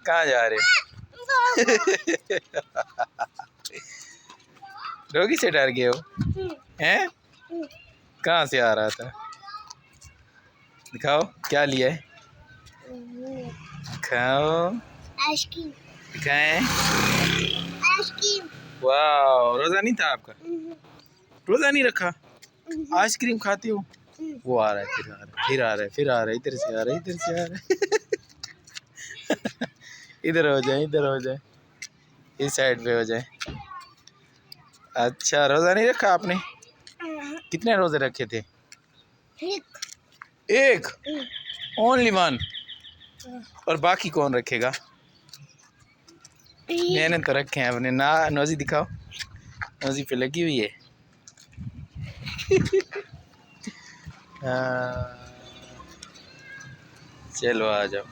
कहाँ जा रहे? डॉगी से डर गए हो? हैं? कहाँ से आ रहा था? दिखाओ क्या लिया है, खाओ। आइसक्रीम। दिखाएं। आइसक्रीम। वाह, रोजा नहीं था आपका? रोजा नहीं रखा? आइसक्रीम खाती हो? वो आ रहा है, फिर आ रहा है, फिर आ रहा है, फिर आ रहा है, इधर से आ रहा है, इधर से आ रहा है। इधर हो जाए, इधर हो जाए, इस साइड पे हो जाए। अच्छा, रोजा नहीं रखा आपने? कितने रोजे रखे थे? एक। Only one? और बाकी कौन रखेगा? मैंने तो रखे हैं अपने ना। नोजी दिखाओ, नोजी पे लगी हुई है। हाँ, चलो आ जाओ।